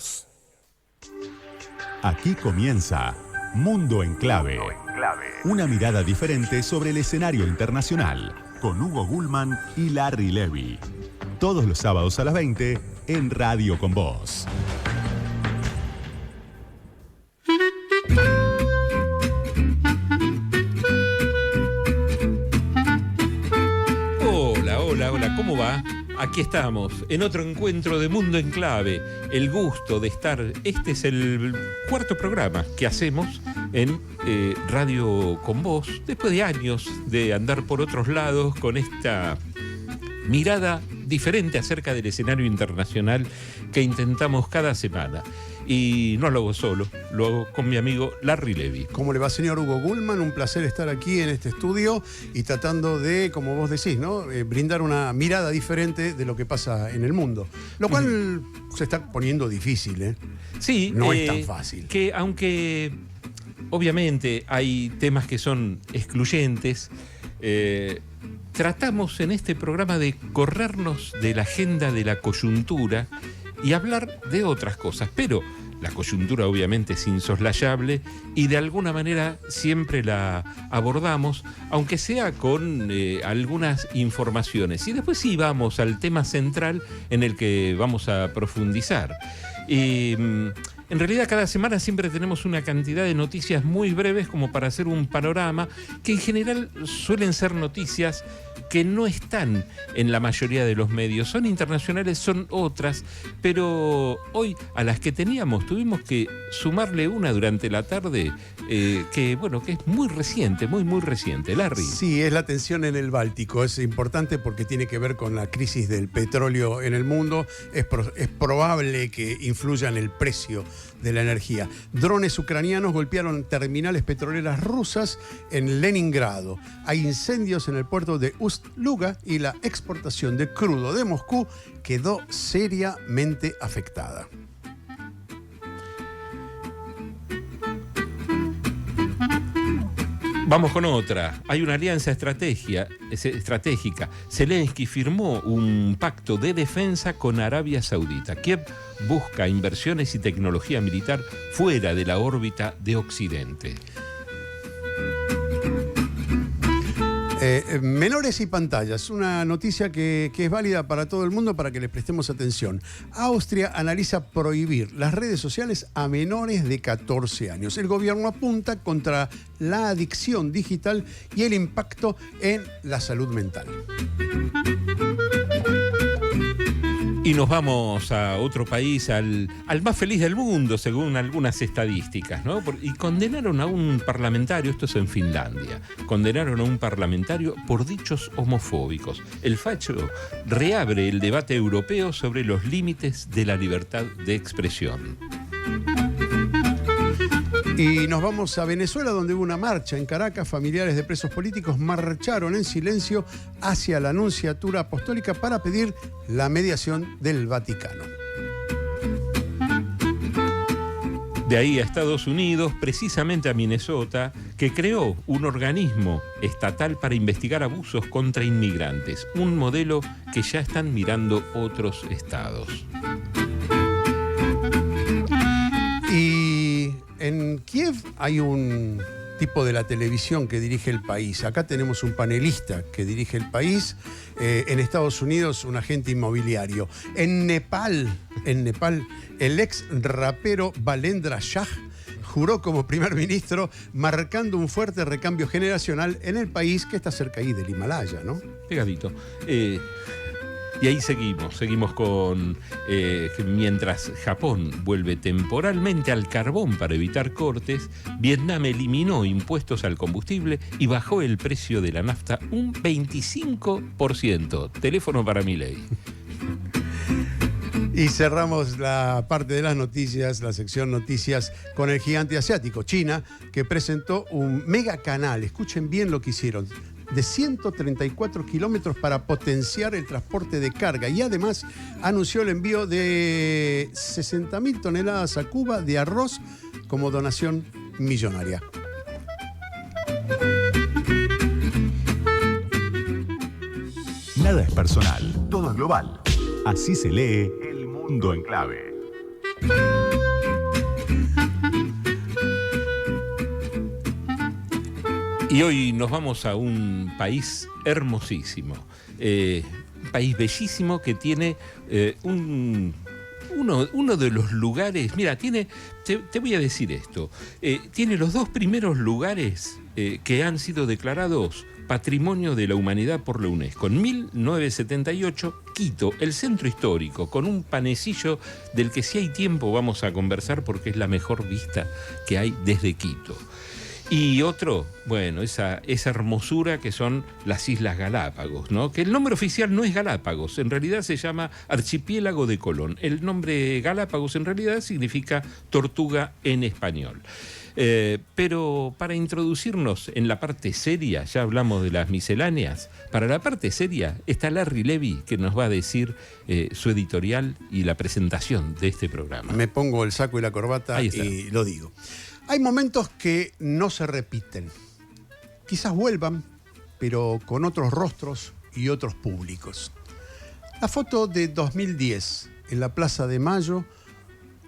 Voz. Aquí comienza Mundo en Clave. Una mirada diferente sobre el escenario internacional, con Hugo Gulman y Larry Levy. Todos los sábados a las 20 en Radio con Voz. Hola, ¿cómo va? Aquí estamos, en otro encuentro de Mundo en Clave. El gusto de estar, este es el cuarto programa que hacemos en Radio con Voz, después de años de andar por otros lados con esta mirada diferente acerca del escenario internacional que intentamos cada semana. Y no lo hago solo, lo hago con mi amigo Larry Levy. ¿Cómo le va, señor Hugo Gulman? Un placer estar aquí en este estudio y tratando de, como vos decís, ¿no? Brindar una mirada diferente de lo que pasa en el mundo. Lo cual se está poniendo difícil, ¿eh? Sí. No es tan fácil. Que aunque obviamente hay temas que son excluyentes, tratamos en este programa de corrernos de la agenda de la coyuntura y hablar de otras cosas, pero la coyuntura obviamente es insoslayable y de alguna manera siempre la abordamos, aunque sea con algunas informaciones. Y después sí vamos al tema central en el que vamos a profundizar. En realidad cada semana siempre tenemos una cantidad de noticias muy breves como para hacer un panorama, que en general suelen ser noticias que no están en la mayoría de los medios. Son internacionales, son otras, pero hoy a las que teníamos tuvimos que sumarle una durante la tarde que es muy reciente, muy reciente. Larry. Sí, es la tensión en el Báltico. Es importante porque tiene que ver con la crisis del petróleo en el mundo. Es probable que influya en el precio de la energía. Drones ucranianos golpearon terminales petroleras rusas en Leningrado. Hay incendios en el puerto de Ust-Luga y la exportación de crudo de Moscú quedó seriamente afectada. Vamos con otra. Hay una alianza estratégica. Zelensky firmó un pacto de defensa con Arabia Saudita. Kiev busca inversiones y tecnología militar fuera de la órbita de Occidente. Menores y pantallas, una noticia que es válida para todo el mundo para que le prestemos atención. Austria analiza prohibir las redes sociales a menores de 14 años. El gobierno apunta contra la adicción digital y el impacto en la salud mental. Y nos vamos a otro país, al más feliz del mundo, según algunas estadísticas, ¿no? Y condenaron a un parlamentario, esto es en Finlandia, condenaron a un parlamentario por dichos homofóbicos. El facho reabre el debate europeo sobre los límites de la libertad de expresión. Y nos vamos a Venezuela, donde hubo una marcha en Caracas. Familiares de presos políticos marcharon en silencio hacia la Nunciatura Apostólica para pedir la mediación del Vaticano. De ahí a Estados Unidos, precisamente a Minnesota, que creó un organismo estatal para investigar abusos contra inmigrantes, un modelo que ya están mirando otros estados. Y en Kiev hay un tipo de la televisión que dirige el país. Acá tenemos un panelista que dirige el país. En Estados Unidos, un agente inmobiliario. En Nepal, el ex rapero Balendra Shah juró como primer ministro, marcando un fuerte recambio generacional en el país que está cerca ahí del Himalaya, ¿no? Pegadito. Y ahí seguimos con mientras Japón vuelve temporalmente al carbón para evitar cortes, Vietnam eliminó impuestos al combustible y bajó el precio de la nafta un 25%. Teléfono para Milei. Y cerramos la parte de las noticias, la sección noticias, con el gigante asiático, China, que presentó un mega canal. Escuchen bien lo que hicieron. De 134 kilómetros para potenciar el transporte de carga y además anunció el envío de 60.000 toneladas a Cuba de arroz como donación millonaria. Nada es personal, todo es global. Así se lee El Mundo en Clave. Y hoy nos vamos a un país hermosísimo, un país bellísimo que tiene uno de los lugares, mira, te voy a decir esto, tiene los dos primeros lugares que han sido declarados Patrimonio de la Humanidad por la UNESCO. En 1978, Quito, el centro histórico, con un panecillo del que si hay tiempo vamos a conversar porque es la mejor vista que hay desde Quito. Y otro, bueno, esa hermosura que son las Islas Galápagos, ¿no? Que el nombre oficial no es Galápagos, en realidad se llama Archipiélago de Colón. El nombre Galápagos en realidad significa tortuga en español. Pero para introducirnos en la parte seria, ya hablamos de las misceláneas, para la parte seria está Larry Levy, que nos va a decir su editorial y la presentación de este programa. Me pongo el saco y la corbata y lo digo. Hay momentos que no se repiten. Quizás vuelvan, pero con otros rostros y otros públicos. La foto de 2010 en la Plaza de Mayo,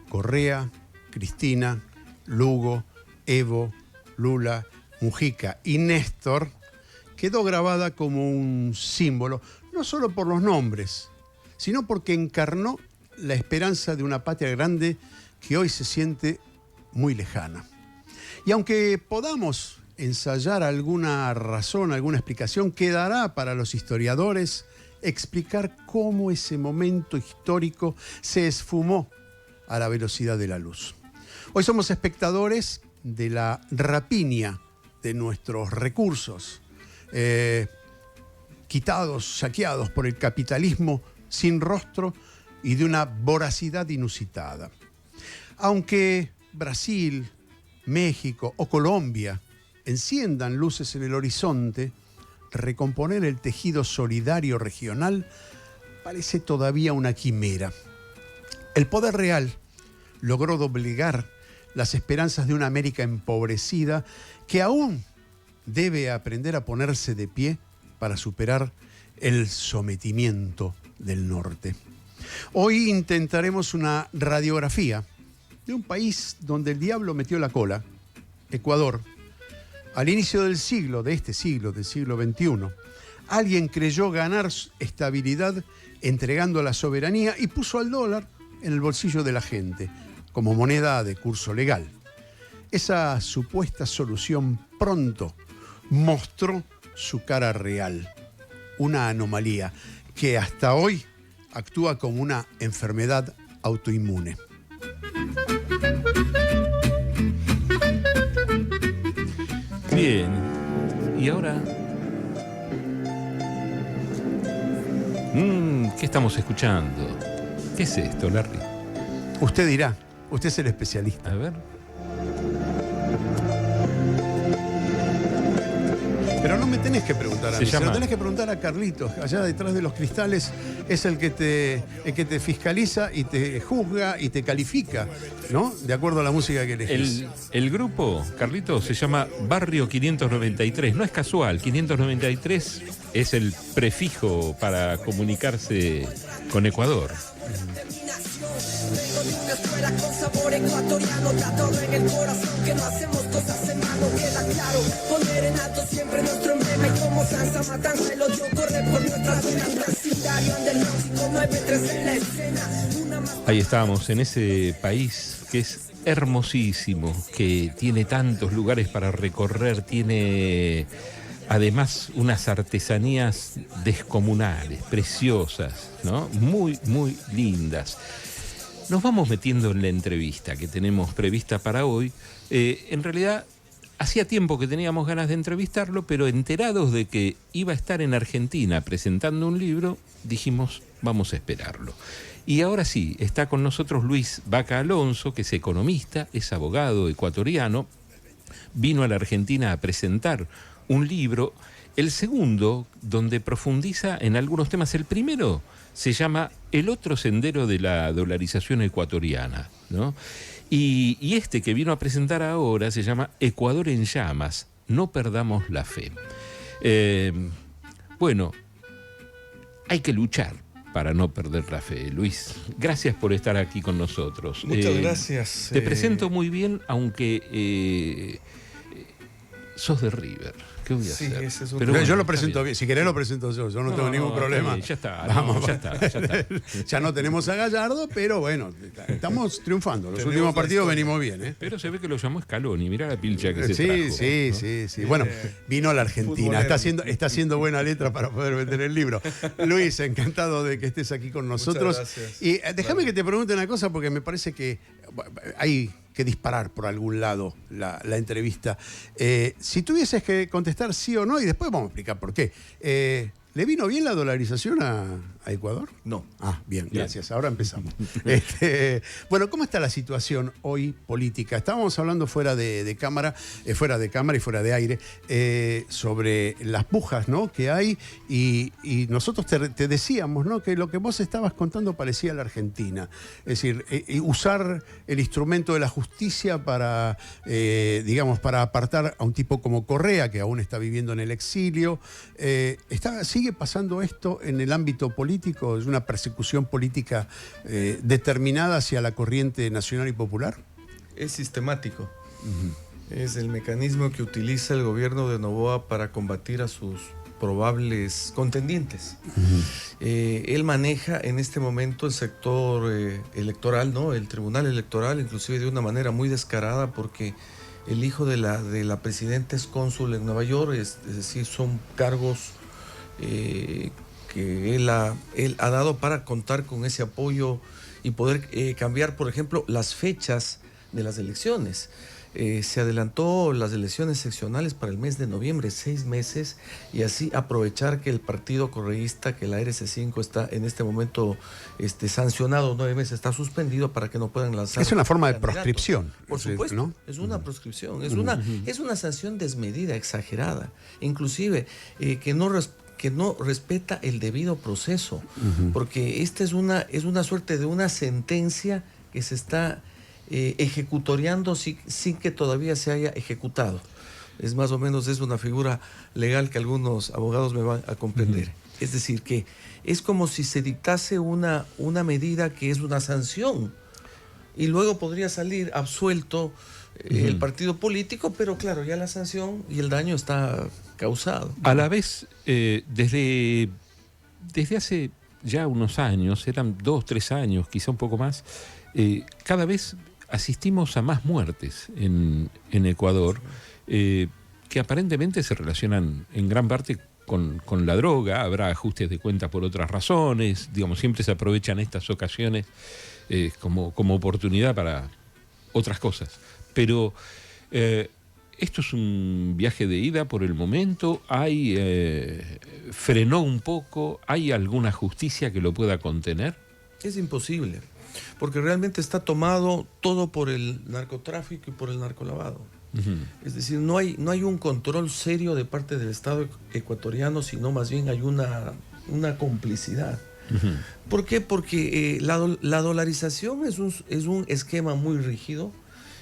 Correa, Cristina, Lugo, Evo, Lula, Mujica y Néstor, quedó grabada como un símbolo, no solo por los nombres, sino porque encarnó la esperanza de una patria grande que hoy se siente muy lejana. Y aunque podamos ensayar alguna razón, alguna explicación, quedará para los historiadores explicar cómo ese momento histórico se esfumó a la velocidad de la luz. Hoy somos espectadores de la rapiña de nuestros recursos, quitados, saqueados por el capitalismo sin rostro y de una voracidad inusitada. Aunque Brasil, México o Colombia enciendan luces en el horizonte, recomponer el tejido solidario regional parece todavía una quimera. El poder real logró doblegar las esperanzas de una América empobrecida que aún debe aprender a ponerse de pie para superar el sometimiento del norte. Hoy intentaremos una radiografía de un país donde el diablo metió la cola, Ecuador. Al inicio del este siglo, del siglo XXI, alguien creyó ganar estabilidad entregando la soberanía y puso al dólar en el bolsillo de la gente, como moneda de curso legal. Esa supuesta solución pronto mostró su cara real, una anomalía que hasta hoy actúa como una enfermedad autoinmune. Bien, y ahora, ¿qué estamos escuchando? ¿Qué es esto, Larry? Usted dirá, usted es el especialista. A ver. Pero no me tenés que preguntar a mí, se lo llama... tenés que preguntar a Carlitos. Allá detrás de los cristales es el que te fiscaliza y te juzga y te califica, ¿no? De acuerdo a la música que elegís. El grupo, Carlitos, se llama Barrio 593. No es casual, 593 es el prefijo para comunicarse con Ecuador. Vengo de una escuela con sabor ecuatoriano, tatuado en el corazón que no hacemos cosas en mano, queda claro. Poner en alto siempre nuestro emblema y como Sansa Matanza el odio corre por nuestras venas. Brasildario del México 93 en la escena. Ahí estábamos, en ese país que es hermosísimo, que tiene tantos lugares para recorrer, tiene además unas artesanías descomunales, preciosas, ¿no? Muy, muy lindas. Nos vamos metiendo en la entrevista que tenemos prevista para hoy. En realidad, hacía tiempo que teníamos ganas de entrevistarlo, pero enterados de que iba a estar en Argentina presentando un libro, dijimos, vamos a esperarlo. Y ahora sí, está con nosotros Luis Vaca Alonso, que es economista, es abogado ecuatoriano, vino a la Argentina a presentar un libro, el segundo, donde profundiza en algunos temas. El primero se llama El otro sendero de la dolarización ecuatoriana, ¿no? Y este que vino a presentar ahora se llama Ecuador en llamas, no perdamos la fe. Bueno, hay que luchar para no perder la fe. Luis, gracias por estar aquí con nosotros. Muchas gracias. Te presento muy bien, aunque sos de River. ¿Qué voy a Sí, hacer? ese es un Pero tema. Yo lo está presento bien. bien. Si querés lo presento yo no tengo ningún problema. Ya está, Vamos, ya está. Ya no tenemos a Gallardo, pero bueno, estamos triunfando. Los Tenemos últimos la partidos historia. venimos bien, ¿eh? Pero se ve que lo llamó Scaloni. Mirá la pilcha que se Sí, trajo. sí, ¿no? sí, sí. Bueno, vino a la Argentina. Está haciendo buena letra para poder vender el libro. Luis, encantado de que estés aquí con nosotros. gracias. Y déjame que te pregunte una cosa, porque me parece que hay que disparar por algún lado la entrevista. Si tuvieses que contestar sí o no, y después vamos a explicar por qué. ¿Le vino bien la dolarización a Ecuador? No. Ah, bien, Bien. gracias. Ahora empezamos. Bueno, ¿cómo está la situación hoy política? Estábamos hablando fuera de cámara y fuera de aire, sobre las pujas, ¿no?, que hay, y nosotros te decíamos, ¿no?, que lo que vos estabas contando parecía la Argentina. Es decir, usar el instrumento de la justicia para, digamos, para apartar a un tipo como Correa, que aún está viviendo en el exilio. ¿Sigue pasando esto en el ámbito político? ¿Es una persecución política determinada hacia la corriente nacional y popular? Es sistemático. Es el mecanismo que utiliza el gobierno de Noboa para combatir a sus probables contendientes. Él maneja en este momento el sector electoral, ¿no?, el tribunal electoral, inclusive de una manera muy descarada, porque el hijo de la presidenta es cónsul en Nueva York, es decir, son cargos que él ha dado para contar con ese apoyo y poder cambiar, por ejemplo, las fechas de las elecciones. Se adelantó las elecciones seccionales para el mes de noviembre, 6 meses, y así aprovechar que el partido correísta, que la RC5 está en este momento sancionado 9 meses, está suspendido para que no puedan lanzar. Es una forma de candidatos. proscripción. Por supuesto, ¿no? es una proscripción, es una sanción desmedida, exagerada, inclusive que no respeta el debido proceso, porque esta es una suerte de una sentencia que se está ejecutoriando sin que todavía se haya ejecutado. Es más o menos, es una figura legal que algunos abogados me van a comprender. Es decir, que es como si se dictase una medida que es una sanción y luego podría salir absuelto el partido político, pero claro, ya la sanción y el daño está causado. A la vez, desde hace ya unos años, eran 2, 3 años, quizá un poco más, cada vez asistimos a más muertes en Ecuador, que aparentemente se relacionan en gran parte con la droga. Habrá ajustes de cuenta por otras razones, digamos, siempre se aprovechan estas ocasiones como oportunidad para otras cosas. Pero esto es un viaje de ida por el momento. ¿Frenó un poco? ¿Hay alguna justicia que lo pueda contener? Es imposible, porque realmente está tomado todo por el narcotráfico y por el narcolavado. Es decir, no hay un control serio de parte del Estado ecuatoriano, sino más bien hay una complicidad. ¿Por qué? Porque la dolarización es un esquema muy rígido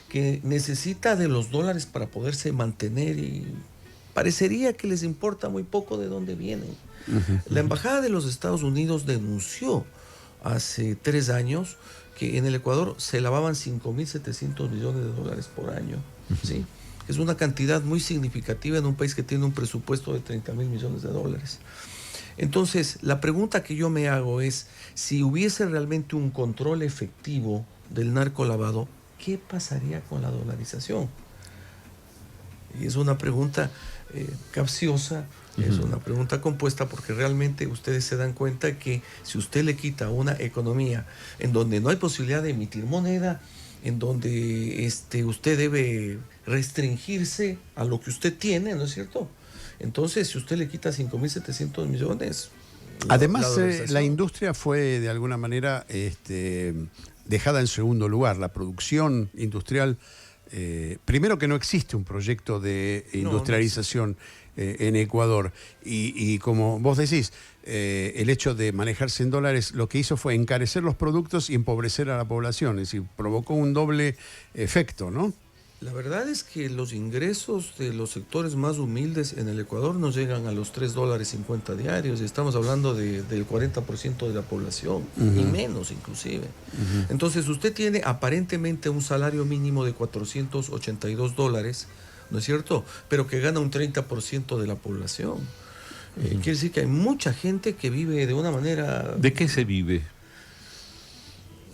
que necesita de los dólares para poderse mantener, y parecería que les importa muy poco de dónde vienen. La Embajada de los Estados Unidos denunció hace 3 años que en el Ecuador se lavaban 5.700 millones de dólares por año. ¿Sí? Es una cantidad muy significativa en un país que tiene un presupuesto de 30.000 millones de dólares. Entonces, la pregunta que yo me hago es, si hubiese realmente un control efectivo del narcolavado, ¿qué pasaría con la dolarización? Y es una pregunta capciosa, es una pregunta compuesta, porque realmente ustedes se dan cuenta que si usted le quita una economía en donde no hay posibilidad de emitir moneda, en donde usted debe restringirse a lo que usted tiene, ¿no es cierto? Entonces, si usted le quita 5.700 millones... Además, la industria fue de alguna manera dejada en segundo lugar. La producción industrial, primero que no existe un proyecto de industrialización en Ecuador, y como vos decís, el hecho de manejarse en dólares lo que hizo fue encarecer los productos y empobrecer a la población, es decir, provocó un doble efecto, ¿no? La verdad es que los ingresos de los sectores más humildes en el Ecuador no llegan a los $3.50 diarios. Estamos hablando del 40% de la población, y menos inclusive. Entonces usted tiene aparentemente un salario mínimo de $482 ¿no es cierto? Pero que gana un 30% de la población. Quiere decir que hay mucha gente que vive de una manera... ¿De qué se vive?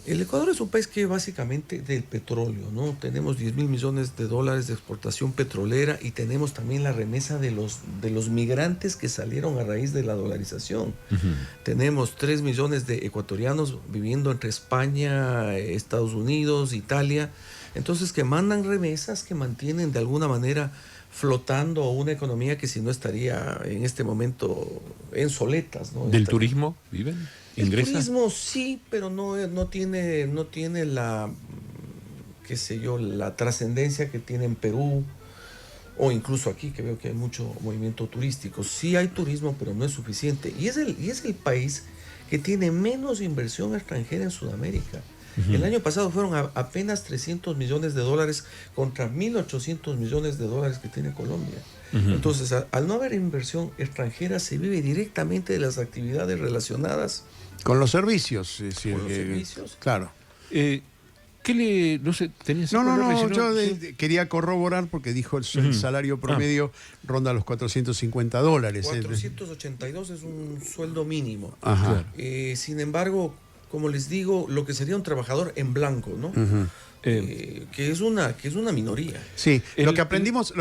El Ecuador es un país que básicamente del petróleo, ¿no? Tenemos 10 mil millones de dólares de exportación petrolera y tenemos también la remesa de los migrantes que salieron a raíz de la dolarización. Tenemos 3 millones de ecuatorianos viviendo entre España, Estados Unidos, Italia. Entonces, que mandan remesas que mantienen de alguna manera flotando una economía que si no estaría en este momento en soletas, ¿no? ¿Del turismo viven? El ¿Ingresa? turismo sí, pero no tiene la, qué sé yo, la trascendencia que tiene en Perú o incluso aquí, que veo que hay mucho movimiento turístico. Sí hay turismo, pero no es suficiente. Y es el país que tiene menos inversión extranjera en Sudamérica. El año pasado fueron apenas 300 millones de dólares contra 1.800 millones de dólares que tiene Colombia. Entonces, al no haber inversión extranjera, se vive directamente de las actividades relacionadas con los servicios. Es decir, con los servicios. Claro. No sé, tenías No, yo quería corroborar porque dijo el salario promedio ronda los $450. 482 es un sueldo mínimo. Ajá. Sin embargo, como les digo, lo que sería un trabajador en blanco, ¿no? Que es una minoría. Sí, lo que aprendimos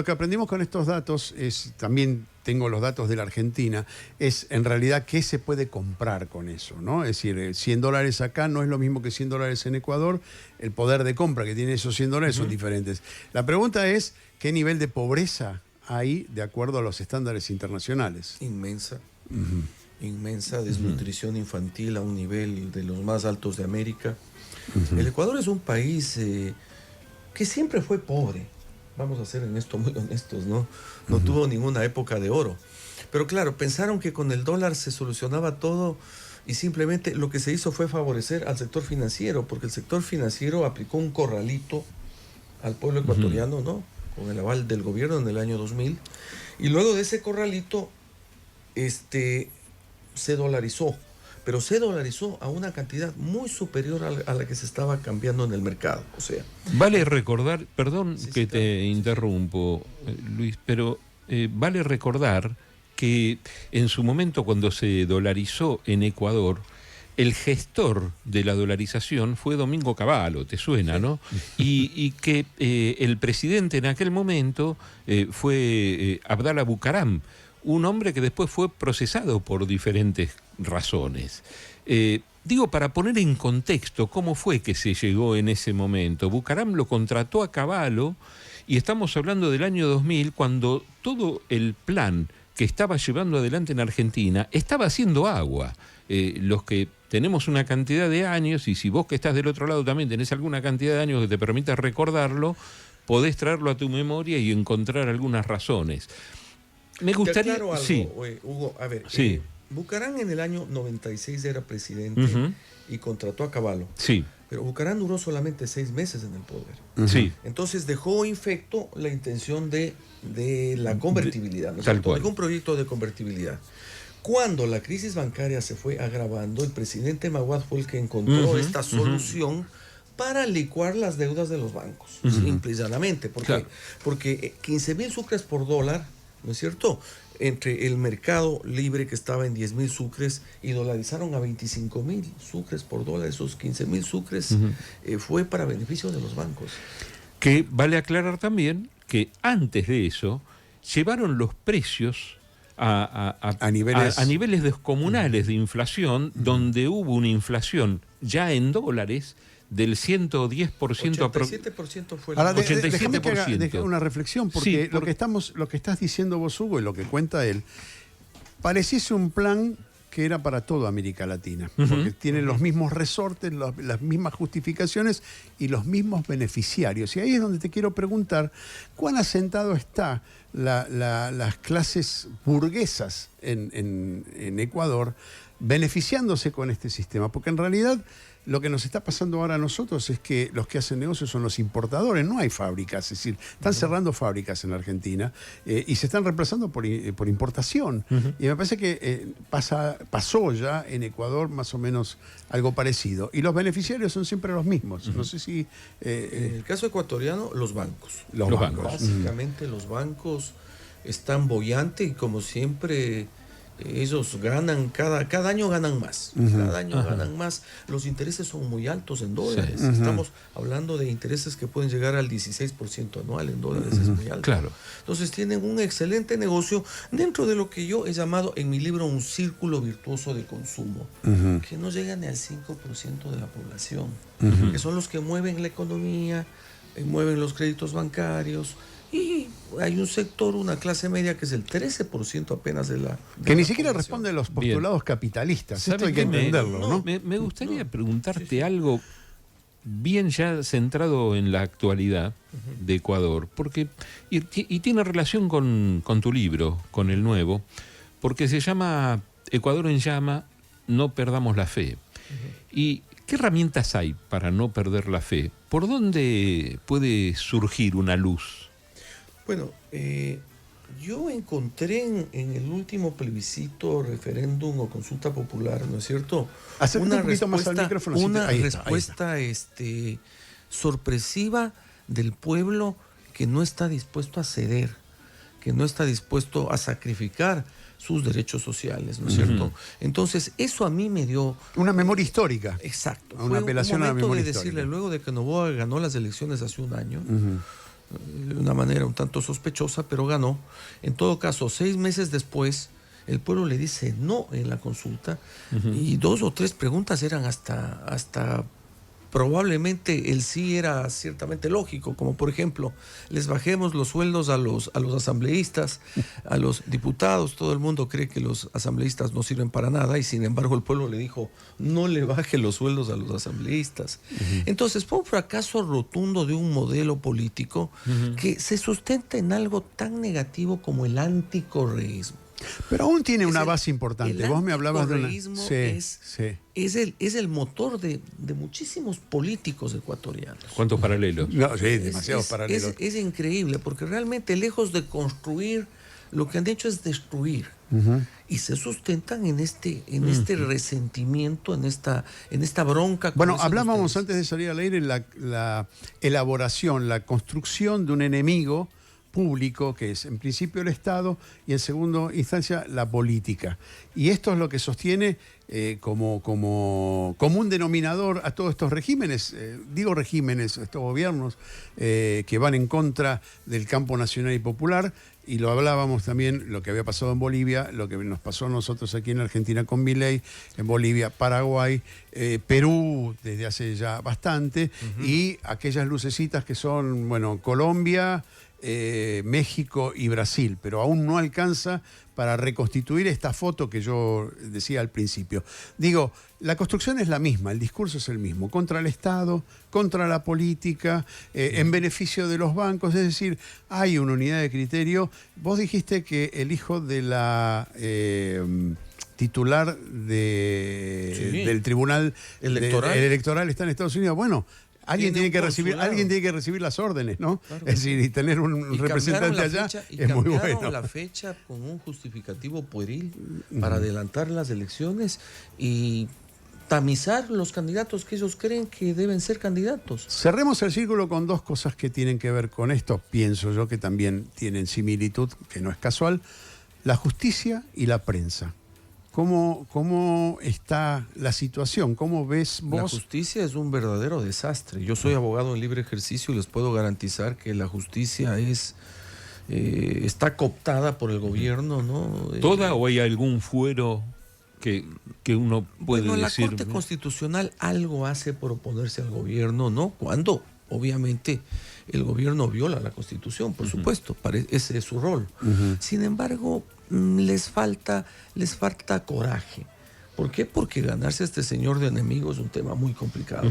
con estos datos es, también tengo los datos de la Argentina, es en realidad qué se puede comprar con eso, ¿no? Es decir, $100 acá no es lo mismo que $100 en Ecuador, el poder de compra que tienen esos $100 son diferentes. La pregunta es, ¿qué nivel de pobreza hay de acuerdo a los estándares internacionales? Inmensa. Inmensa desnutrición infantil a un nivel de los más altos de América. El Ecuador es un país que siempre fue pobre, vamos a ser en esto muy honestos, ¿no? No tuvo ninguna época de oro. Pero claro, pensaron que con el dólar se solucionaba todo y simplemente lo que se hizo fue favorecer al sector financiero, porque el sector financiero aplicó un corralito al pueblo ecuatoriano, ¿no? Con el aval del gobierno en el año 2000. Y luego de ese corralito, se dolarizó, pero se dolarizó a una cantidad muy superior a la que se estaba cambiando en el mercado. O sea, vale recordar, perdón sí, que sí, te claro. interrumpo, Luis, pero vale recordar que en su momento cuando se dolarizó en Ecuador, el gestor de la dolarización fue Domingo Cavallo, ¿te suena, no? Y que el presidente en aquel momento fue Abdalá Bucaram, un hombre que después fue procesado por diferentes razones. Digo, para poner en contexto cómo fue que se llegó en ese momento. Bucaram lo contrató a Cavallo y estamos hablando del año 2000, cuando todo el plan que estaba llevando adelante en Argentina estaba haciendo agua. Los que tenemos una cantidad de años, y si vos que estás del otro lado también tenés alguna cantidad de años que te permita recordarlo, podés traerlo a tu memoria y encontrar algunas razones. Me gustaría... Te aclaro algo, sí. Hugo. A ver, Sí. Bucaram en el año 96 era presidente y contrató a Cavallo. Sí. Pero Bucaram duró solamente 6 meses en el poder. Sí. Entonces dejó infecto la intención de la convertibilidad. ¿No es Tal cierto? cual. Dejó un proyecto de convertibilidad. Cuando la crisis bancaria se fue agravando, el presidente Maguad fue el que encontró esta solución para licuar las deudas de los bancos, simple y llanamente. ¿Por qué? Porque 15.000 sucres por dólar, ¿no es cierto?, entre el mercado libre que estaba en 10.000 sucres y dolarizaron a 25.000 sucres por dólar. Esos 15.000 sucres fue para beneficio de los bancos. Que vale aclarar también que antes de eso llevaron los precios a niveles descomunales de inflación, donde hubo una inflación ya en dólares del 110%. 87% fue Ahora, la... déjame que haga una reflexión, porque Sí, lo que estás diciendo vos, Hugo, y lo que cuenta él, pareciese un plan que era para toda América Latina, porque tiene los mismos resortes, las mismas justificaciones y los mismos beneficiarios. Y ahí es donde te quiero preguntar, ¿cuán asentado está las clases burguesas en Ecuador beneficiándose con este sistema? Porque en realidad, lo que nos está pasando ahora a nosotros es que los que hacen negocios son los importadores, no hay fábricas, es decir, están cerrando fábricas en Argentina y se están reemplazando por importación. Y me parece que pasó ya en Ecuador más o menos algo parecido. Y los beneficiarios son siempre los mismos. No sé si... en el caso ecuatoriano, los bancos. Los bancos. Básicamente los bancos están bollantes y como siempre ellos ganan, cada año ganan más. Cada año ganan más. Los intereses son muy altos en dólares. Sí. Estamos hablando de intereses que pueden llegar al 16% anual en dólares. Es muy alto. Claro. Entonces tienen un excelente negocio dentro de lo que yo he llamado en mi libro un círculo virtuoso de consumo, que no llega ni al 5% de la población, que son los que mueven la economía, mueven los créditos bancarios. Y hay un sector, una clase media que es el 13% apenas de la... Que ni siquiera responde a los postulados capitalistas. Esto hay que entenderlo, ¿no? Me gustaría preguntarte algo bien ya centrado en la actualidad de Ecuador, porque y tiene relación con tu libro, con el nuevo, porque se llama Ecuador en llama, no perdamos la fe. ¿Y qué herramientas hay para no perder la fe? ¿Por dónde puede surgir una luz? Bueno, yo encontré en el último plebiscito, referéndum o consulta popular, ¿no es cierto? Acércate un poquito más al micrófono. Una Ahí está. respuesta sorpresiva del pueblo que no está dispuesto a ceder, que no está dispuesto a sacrificar sus derechos sociales, ¿no es cierto? Entonces, eso a mí me dio... Una memoria histórica. Exacto. Una apelación a la memoria de decirle, histórica. luego de que Noboa ganó las elecciones hace un año, de una manera un tanto sospechosa, pero ganó. En todo caso, 6 meses después, el pueblo le dice no en la consulta y 2 o 3 preguntas eran hasta probablemente el sí era ciertamente lógico, como por ejemplo, les bajemos los sueldos a los asambleístas, a los diputados. Todo el mundo cree que los asambleístas no sirven para nada y sin embargo el pueblo le dijo no le baje los sueldos a los asambleístas. Entonces fue un fracaso rotundo de un modelo político que se sustenta en algo tan negativo como el anticorreísmo. Pero aún tiene una base importante. Vos me hablabas de una... anticorreísmo es el motor de muchísimos políticos ecuatorianos. ¿Cuántos paralelos? No, sí, demasiados paralelos. Es increíble, porque realmente lejos de construir, lo que han hecho es destruir. Y se sustentan en este resentimiento, en esta bronca. Bueno, hablábamos antes de salir al aire la elaboración, la construcción de un enemigo público, que es en principio el Estado y en segunda instancia la política. Y esto es lo que sostiene como un denominador a todos estos regímenes, estos gobiernos que van en contra del campo nacional y popular. Y lo hablábamos también, lo que había pasado en Bolivia, lo que nos pasó a nosotros aquí en Argentina con Milei, en Bolivia, Paraguay, Perú desde hace ya bastante, y aquellas lucecitas que son, bueno, Colombia, México y Brasil, pero aún no alcanza para reconstituir esta foto que yo decía al principio. Digo, la construcción es la misma, el discurso es el mismo, contra el Estado, contra la política, en beneficio de los bancos, es decir, hay una unidad de criterio. Vos dijiste que el hijo de la titular del Tribunal Electoral está en Estados Unidos. Bueno, alguien tiene que recibir las órdenes, ¿no? Claro, es decir, y tener un representante allá es muy bueno. Cambiaron la fecha con un justificativo pueril para adelantar las elecciones y tamizar los candidatos que ellos creen que deben ser candidatos. Cerremos el círculo con 2 cosas que tienen que ver con esto, pienso yo, que también tienen que no es casual: la justicia y la prensa. ¿Cómo está la situación? ¿Cómo ves vos? La justicia es un verdadero desastre. Yo soy abogado en libre ejercicio y les puedo garantizar que la justicia está cooptada por el gobierno, ¿no? ¿Toda o hay algún fuero que uno puede decir? La Corte Constitucional algo hace por oponerse al gobierno, ¿no? Cuando, obviamente, el gobierno viola la Constitución, por supuesto, ese es su rol. Sin embargo, les falta coraje. ¿Por qué? Porque ganarse a este señor de enemigo es un tema muy complicado.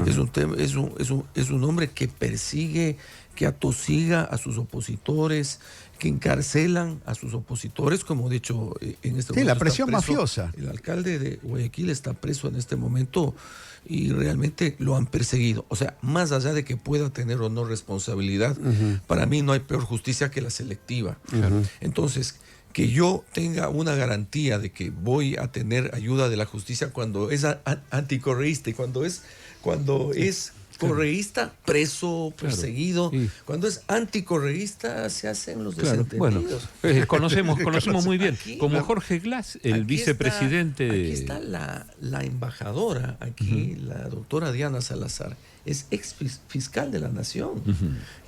Es un hombre que persigue, que atosiga a sus opositores, que encarcelan a sus opositores, como he dicho en este momento. Sí, la presión está preso. mafiosa. El alcalde de Guayaquil está preso en este momento y realmente lo han perseguido. O sea, más allá de que pueda tener o no responsabilidad, para mí no hay peor justicia que la selectiva. Entonces, que yo tenga una garantía de que voy a tener ayuda de la justicia cuando es anticorreísta y cuando es correísta, preso, perseguido. Sí. Cuando es anticorreísta, se hacen los Claro, desentendidos. bueno, conocemos muy bien. Aquí, Como Jorge Glass, el aquí vicepresidente Aquí está la embajadora, aquí, la doctora Diana Salazar, es ex fiscal de la Nación.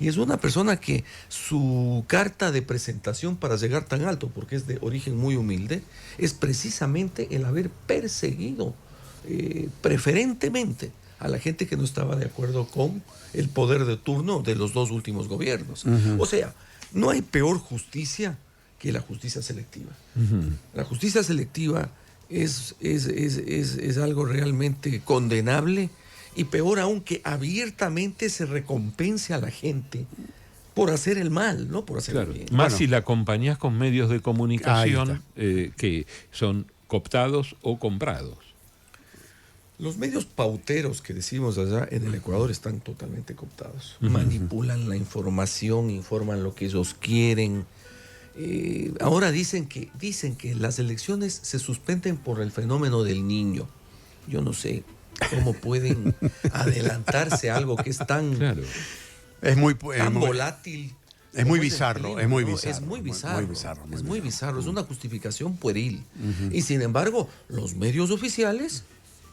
Y es una persona que su carta de presentación para llegar tan alto, porque es de origen muy humilde, es precisamente el haber perseguido preferentemente a la gente que no estaba de acuerdo con el poder de turno de los dos últimos gobiernos. O sea, no hay peor justicia que la justicia selectiva. La justicia selectiva es algo realmente condenable y peor aún que abiertamente se recompense a la gente por hacer el mal, no por hacer el bien. Más si la acompañás con medios de comunicación que son cooptados o comprados. Los medios pauteros que decimos allá en el Ecuador están totalmente cooptados. Manipulan la información, informan lo que ellos quieren. Ahora dicen que las elecciones se suspenden por el fenómeno del Niño. Yo no sé cómo pueden adelantarse a algo que es tan, Es muy volátil. Es muy bizarro, es muy bizarro. Es muy bizarro. Muy bizarro, muy Es muy bizarro. bizarro, es una justificación pueril. Y sin embargo, los medios oficiales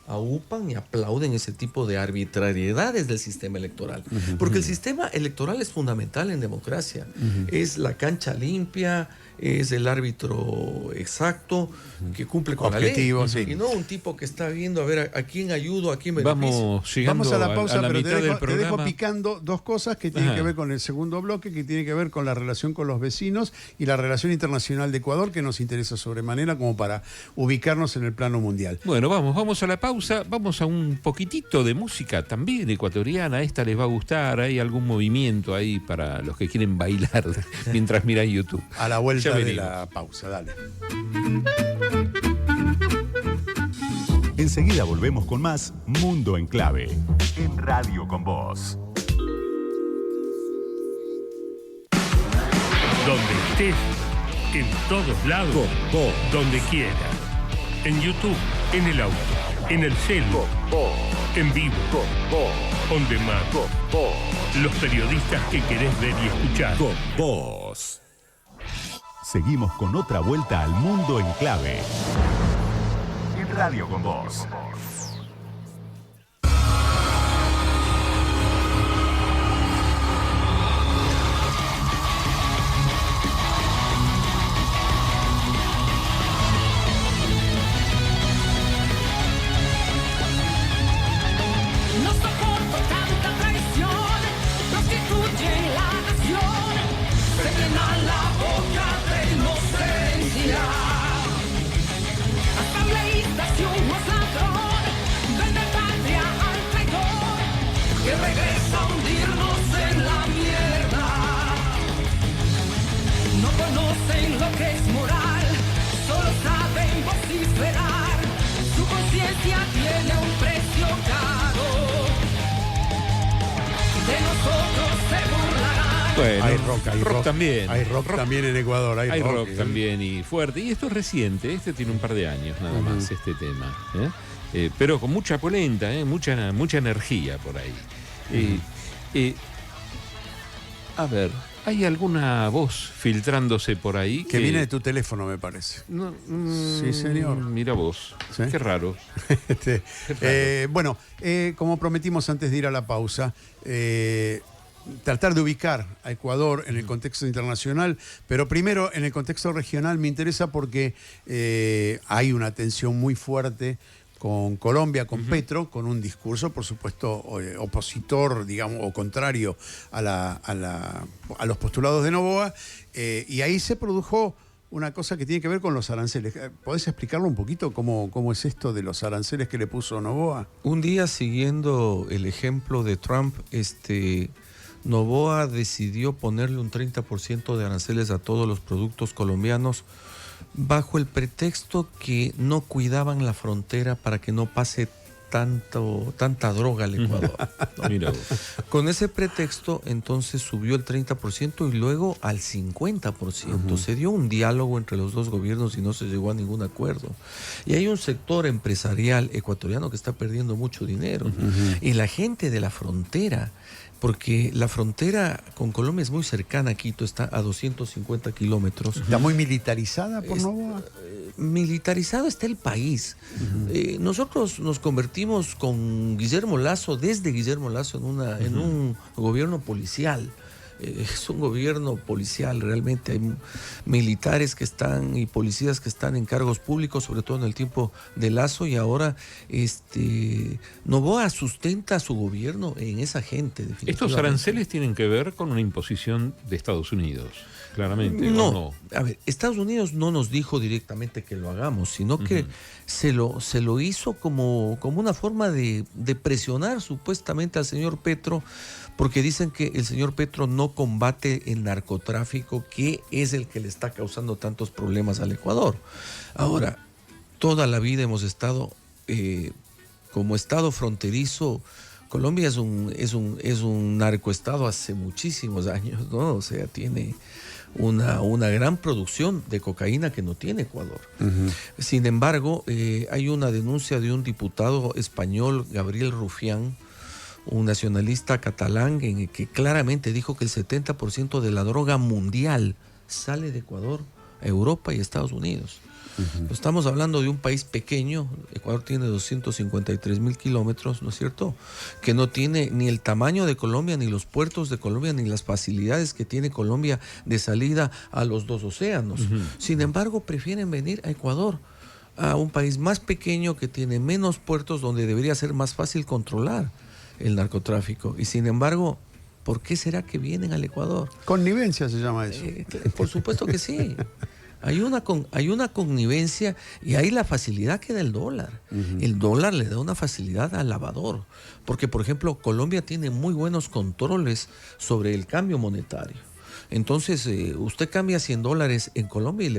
aupan y aplauden ese tipo de arbitrariedades del sistema electoral. Porque el sistema electoral es fundamental en democracia. Es la cancha limpia, es el árbitro exacto que cumple con Objetivo, la ley. sí. Y no un tipo que está viendo a ver a quién ayudo, a quién beneficio. Vamos llegando Vamos a la pausa, la pero mitad del te dejo programa. picando dos cosas que tienen que ver con el segundo bloque, que tiene que ver con la relación con los vecinos y la relación internacional de Ecuador, que nos interesa sobremanera como para ubicarnos en el plano mundial. Bueno, vamos a la pausa, vamos a un poquitito de música también ecuatoriana, esta les va a gustar, hay algún movimiento ahí para los que quieren bailar mientras miran YouTube. A la vuelta Ya de venimos. la pausa, dale. Enseguida volvemos con más Mundo en Clave en Radio con Vos. Donde estés, en todos lados, donde quiera. En YouTube, en el auto, en el celu, en vivo, on demand. Los periodistas que querés ver y escuchar. Vos. Seguimos con otra vuelta al Mundo en Clave en Radio con Vos. No soporto tanta traición, prostituyen la nación, se llenan la boca de inocencia. Asambleístas y unos ladrón, venden patria al traidor, que regresa a hundirnos en la mierda. No conocen lo que es moral, solo saben vociferar, su conciencia tiene un precio caro. De nosotros se burlarán. Bueno, Hay rock también. Hay rock también en Ecuador. Hay rock también y fuerte. Y esto es reciente, este tiene un par de años nada más, este tema. Pero con mucha polenta, mucha energía por ahí. A ver, ¿hay alguna voz filtrándose por ahí? Que viene de tu teléfono, me parece. No, Sí, señor. Mira vos. ¿Sí? Qué raro. Bueno, como prometimos antes de ir a la pausa, tratar de ubicar a Ecuador en el contexto internacional, pero primero en el contexto regional me interesa porque hay una tensión muy fuerte con Colombia, con Petro, con un discurso, por supuesto, opositor, digamos, o contrario a los postulados de Noboa, y ahí se produjo una cosa que tiene que ver con los aranceles. ¿Podés explicarlo un poquito cómo es esto de los aranceles que le puso Noboa? Un día, siguiendo el ejemplo de Trump, Noboa decidió ponerle un 30% de aranceles a todos los productos colombianos bajo el pretexto que no cuidaban la frontera para que no pase tanta droga al Ecuador, ¿no? Mira, Con ese pretexto, entonces subió el 30% y luego al 50%. Se dio un diálogo entre los dos gobiernos y no se llegó a ningún acuerdo. Y hay un sector empresarial ecuatoriano que está perdiendo mucho dinero. Y la gente de la frontera, porque la frontera con Colombia es muy cercana a Quito, está a 250 kilómetros. ¿Está muy militarizada por Noboa? Militarizado está el país. Nosotros nos convertimos con Guillermo Lasso, desde Guillermo Lasso, en un gobierno policial. Es un gobierno policial, realmente hay militares que están y policías que están en cargos públicos, sobre todo en el tiempo de Lasso, y ahora Noboa sustenta su gobierno en esa gente, definitivamente. estos aranceles tienen que ver con una imposición de Estados Unidos, claramente. No, a ver, Estados Unidos no nos dijo directamente que lo hagamos, sino que se lo hizo como una forma de presionar supuestamente al señor Petro, porque dicen que el señor Petro no combate el narcotráfico, que es el que le está causando tantos problemas al Ecuador. Ahora, toda la vida hemos estado como estado fronterizo. Colombia es un narcoestado hace muchísimos años, ¿no? O sea, tiene una gran producción de cocaína que no tiene Ecuador. Sin embargo, hay una denuncia de un diputado español, Gabriel Rufián, un nacionalista catalán, en el que claramente dijo que el 70% de la droga mundial sale de Ecuador a Europa y Estados Unidos. Estamos hablando de un país pequeño. Ecuador tiene 253,000 kilómetros, ¿no es cierto? Que no tiene ni el tamaño de Colombia, ni los puertos de Colombia, ni las facilidades que tiene Colombia de salida a los dos océanos. Sin embargo, prefieren venir a Ecuador, a un país más pequeño que tiene menos puertos, donde debería ser más fácil controlar el narcotráfico. Y sin embargo, ¿por qué será que vienen al Ecuador? Connivencia se llama eso. Por supuesto que sí. Hay una connivencia, y hay la facilidad que da el dólar. El dólar le da una facilidad al lavador. Porque, por ejemplo, Colombia tiene muy buenos controles sobre el cambio monetario. Entonces, usted cambia $100 en Colombia y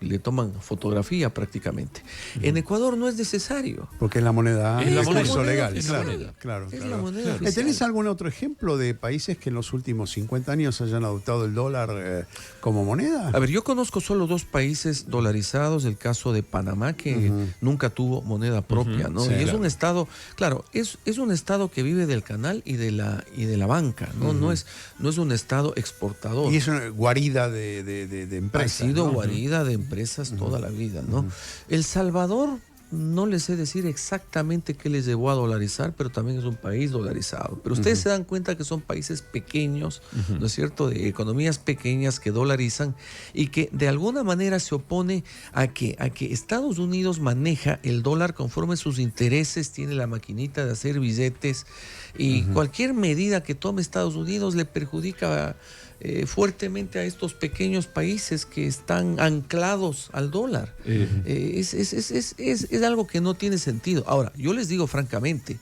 le toman fotografía prácticamente. En Ecuador no es necesario. Porque es la moneda, Es la moneda curso legal. oficial. Claro, Es la moneda. claro, Es claro. la moneda oficial. ¿Tenés algún otro ejemplo de países que en los últimos 50 años hayan adoptado el dólar como moneda? A ver, yo conozco solo 2 países dolarizados, el caso de Panamá, que nunca tuvo moneda propia, ¿no? Sí, y es claro. un estado, claro, es un estado que vive del canal y de la banca, ¿no? No es un estado exportador. Y es una guarida de empresas. Ha sido ¿no? guarida de empresas toda la vida, ¿no? El Salvador, no les sé decir exactamente qué les llevó a dolarizar, pero también es un país dolarizado. Pero ustedes se dan cuenta que son países pequeños, ¿no es cierto?, de economías pequeñas que dolarizan y que de alguna manera se opone a que Estados Unidos maneja el dólar conforme sus intereses, tiene la maquinita de hacer billetes, y cualquier medida que tome Estados Unidos le perjudica fuertemente a estos pequeños países que están anclados al dólar. Es algo que no tiene sentido. Ahora, yo les digo francamente,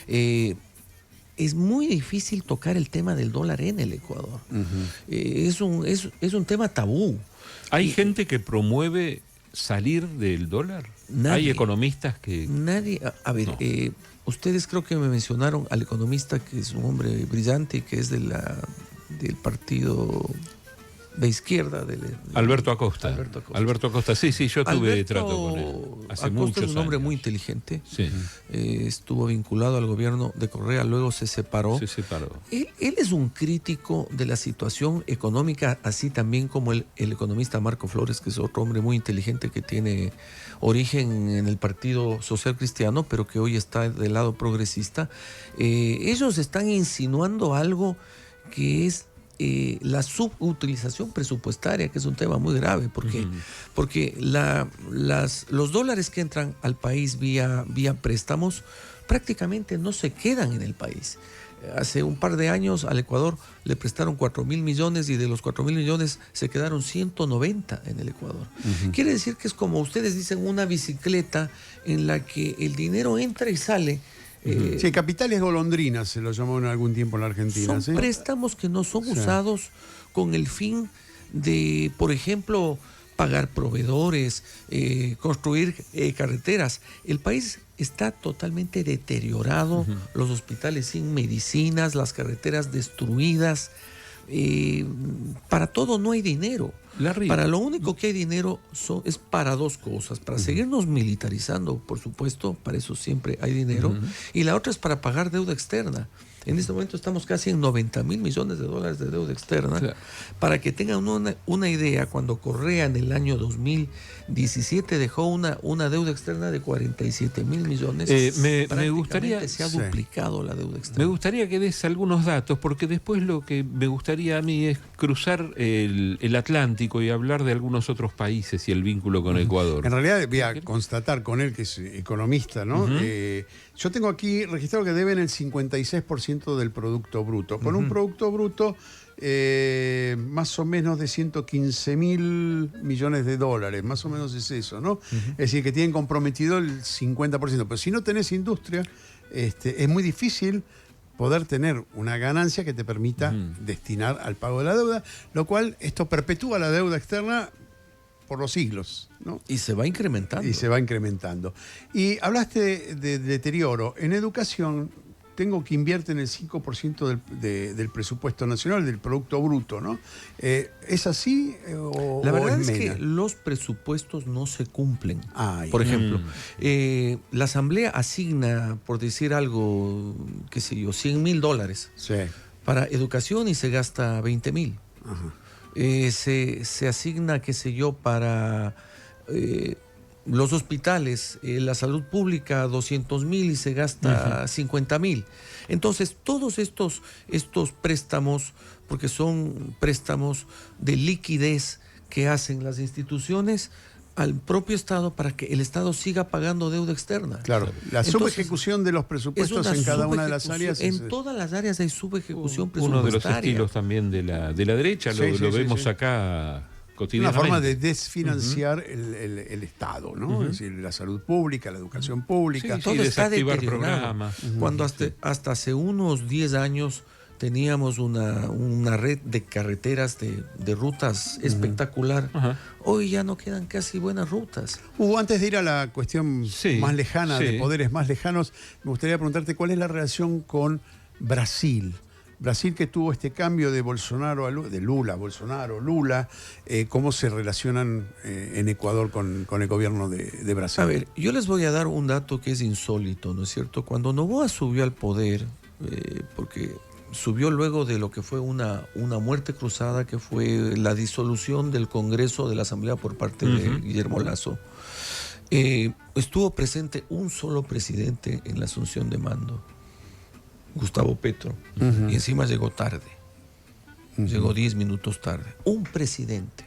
es muy difícil tocar el tema del dólar en el Ecuador. Es un tema tabú. ¿Hay gente que promueve salir del dólar? Nadie. ¿Hay economistas que...? Nadie, a ver, No. ustedes creo que me mencionaron al economista, que es un hombre brillante y que es del partido de izquierda. Alberto Acosta. Alberto Acosta. Sí, yo tuve Alberto trato con él hace Acosta muchos es un hombre años. muy inteligente. Sí, Estuvo vinculado al gobierno de Correa, luego se separó. se separó. Él es un crítico de la situación económica, así también como el economista Marco Flores, que es otro hombre muy inteligente que tiene origen en el Partido Social Cristiano, pero que hoy está del lado progresista. Ellos están insinuando algo que es la subutilización presupuestaria, que es un tema muy grave, porque los dólares que entran al país vía préstamos prácticamente no se quedan en el país. Hace un par de años al Ecuador le prestaron 4.000 millones y de los 4.000 millones se quedaron 190 en el Ecuador. Quiere decir que es como ustedes dicen, una bicicleta en la que el dinero entra y sale. Sí, capitales golondrinas se lo llamó en algún tiempo en la Argentina. Son ¿sí? préstamos que no son Sí. usados con el fin de, por ejemplo, pagar proveedores, construir carreteras. El país está totalmente deteriorado, los hospitales sin medicinas, las carreteras destruidas. Para todo no hay dinero. Para lo único que hay dinero es para dos cosas: para seguirnos militarizando, por supuesto, para eso siempre hay dinero, y la otra es para pagar deuda externa. En este momento estamos casi en 90.000 millones de dólares de deuda externa. Claro. Para que tengan una idea, cuando Correa en el año 2017 dejó una deuda externa de 47.000 millones, me prácticamente gustaría- se ha Sí. duplicado la deuda Me externa. gustaría que des algunos datos, porque después lo que me gustaría a mí es cruzar el Atlántico y hablar de algunos otros países y el vínculo con Ecuador. En realidad voy a constatar con él, que es economista, ¿no? Yo tengo aquí registrado que deben el 56% del Producto Bruto. Con un Producto Bruto más o menos de 115.000 millones de dólares, más o menos es eso, ¿no? Es decir, que tienen comprometido el 50%. Pero si no tenés industria, es muy difícil poder tener una ganancia que te permita destinar al pago de la deuda, lo cual esto perpetúa la deuda externa por los siglos, ¿no? Y se va incrementando. Y se va incrementando. Y hablaste de deterioro. En educación, tengo que invierte en el 5% del presupuesto nacional, del Producto Bruto, ¿no? ¿Es así o La verdad es es que menos? los presupuestos no se cumplen. Ay. Por ejemplo, la Asamblea asigna, por decir algo, qué sé yo, $100.000 Sí. para educación y se gasta 20.000. Ajá. Se asigna, qué sé yo, para los hospitales, la salud pública, 200.000 y se gasta 50.000. Entonces, todos estos préstamos, porque son préstamos de liquidez que hacen las instituciones al propio Estado para que el Estado siga pagando deuda externa. Claro, la Entonces, subejecución de los es presupuestos una en cada una de las subejecución. áreas. En todas las áreas hay subejecución Uno de los presupuestaria. estilos también de la derecha, Sí, lo sí, vemos sí. acá Una cotidianamente. forma de desfinanciar el Estado, ¿no? Es decir, la salud pública, la educación pública. Sí, Todo está desactivar deteriorado. programas. Cuando hasta hace unos 10 años teníamos una red de carreteras, de rutas espectacular. Ajá. Hoy ya no quedan casi buenas rutas. Hugo, antes de ir a la cuestión Sí, más lejana, sí. de poderes más lejanos, me gustaría preguntarte cuál es la relación con Brasil. Brasil, que tuvo este cambio de Bolsonaro de Lula, Bolsonaro, Lula, ¿cómo se relacionan en Ecuador con el gobierno de Brasil? A ver, yo les voy a dar un dato que es insólito, ¿no es cierto? Cuando Noboa subió al poder, porque subió luego de lo que fue una muerte cruzada, que fue la disolución del Congreso de la Asamblea por parte de Guillermo Lasso, estuvo presente un solo presidente en la asunción de mando, Gustavo Petro, y encima llegó tarde, llegó 10 minutos tarde. Un presidente.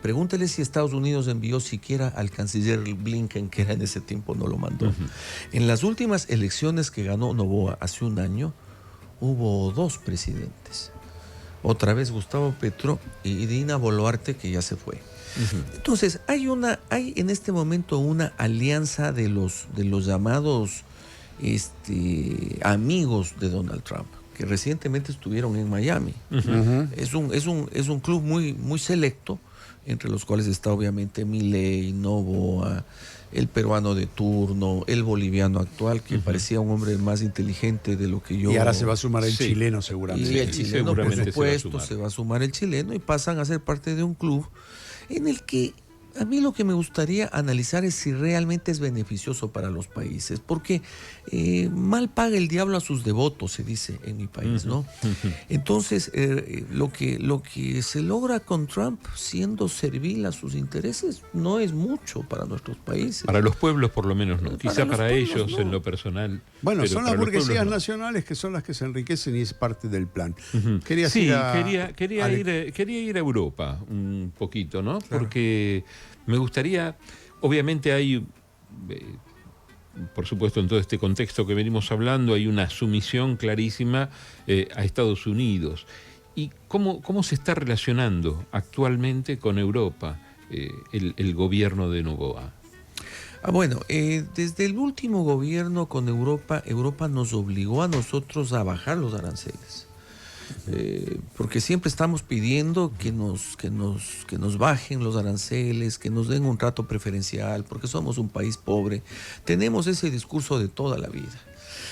Pregúntele si Estados Unidos envió siquiera al canciller Blinken, que era en ese tiempo, no lo mandó. En las últimas elecciones que ganó Noboa hace un año, hubo dos presidentes. Otra vez Gustavo Petro y Dina Boluarte, que ya se fue. Entonces, hay en este momento una alianza de los llamados amigos de Donald Trump, que recientemente estuvieron en Miami. Es un club muy, muy selecto, entre los cuales está obviamente Milei, Noboa, el peruano de turno, el boliviano actual, que parecía un hombre más inteligente de lo que yo... Y ahora se va a sumar el Sí. chileno Y seguramente. el Sí, chileno, por seguramente supuesto, se va a sumar el chileno y pasan a ser parte de un club en el que a mí lo que me gustaría analizar es si realmente es beneficioso para los países, porque mal paga el diablo a sus devotos, se dice en mi país, ¿no? Entonces, lo que se logra con Trump, siendo servil a sus intereses, no es mucho para nuestros países. Para los pueblos por lo menos no. Para Quizá los para pueblos, ellos no. en lo personal. Bueno, pero son las para los burguesías pueblos no. nacionales que son las que se enriquecen y es parte del plan. Querías Sí, ir a- quería ir a Europa un poquito, ¿no? Porque me gustaría, obviamente hay por supuesto, en todo este contexto que venimos hablando, hay una sumisión clarísima a Estados Unidos. ¿Y cómo se está relacionando actualmente con Europa el gobierno de Noboa? Bueno, desde el último gobierno con Europa nos obligó a nosotros a bajar los aranceles. Porque siempre estamos pidiendo que nos bajen los aranceles, que nos den un trato preferencial, porque somos un país pobre. Tenemos ese discurso de toda la vida.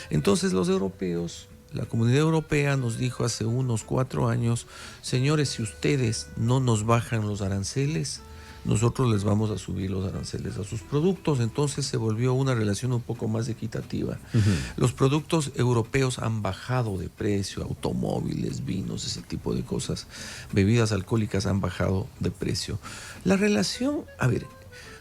Entonces los europeos, la Comunidad Europea nos dijo hace unos 4 años, señores, si ustedes no nos bajan los aranceles, nosotros les vamos a subir los aranceles a sus productos. Entonces se volvió una relación un poco más equitativa. Los productos europeos han bajado de precio, automóviles, vinos, ese tipo de cosas, bebidas alcohólicas han bajado de precio. La relación, a ver,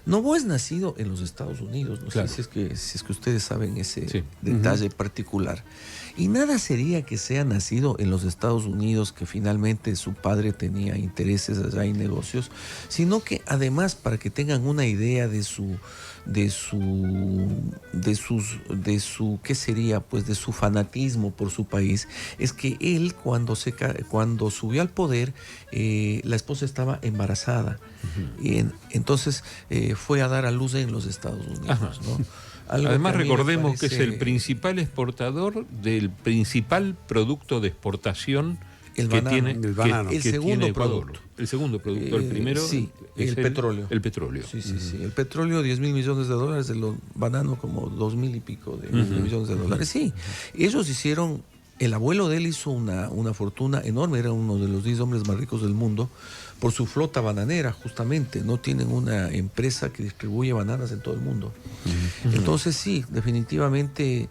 Noboa es nacido en los Estados Unidos, no sé si es que ustedes saben ese detalle particular. Y nada sería que sea nacido en los Estados Unidos, que finalmente su padre tenía intereses allá y negocios, sino que además, para que tengan una idea de su ¿qué sería? Pues de su fanatismo por su país, es que él cuando subió al poder, la esposa estaba embarazada. Y entonces fue a dar a luz en los Estados Unidos, ¿no? Además, recordemos que es el principal exportador del principal producto de exportación que tiene el segundo Ecuador. producto. El segundo producto, el primero es el petróleo. El petróleo. Sí. El petróleo, 10.000 millones de dólares, de los bananos como 2.000 y pico de millones de dólares. Sí, ellos hicieron, el abuelo de él hizo una fortuna enorme, era uno de los 10 hombres más ricos del mundo, por su flota bananera, justamente. No tienen una empresa que distribuye bananas en todo el mundo. Entonces sí, definitivamente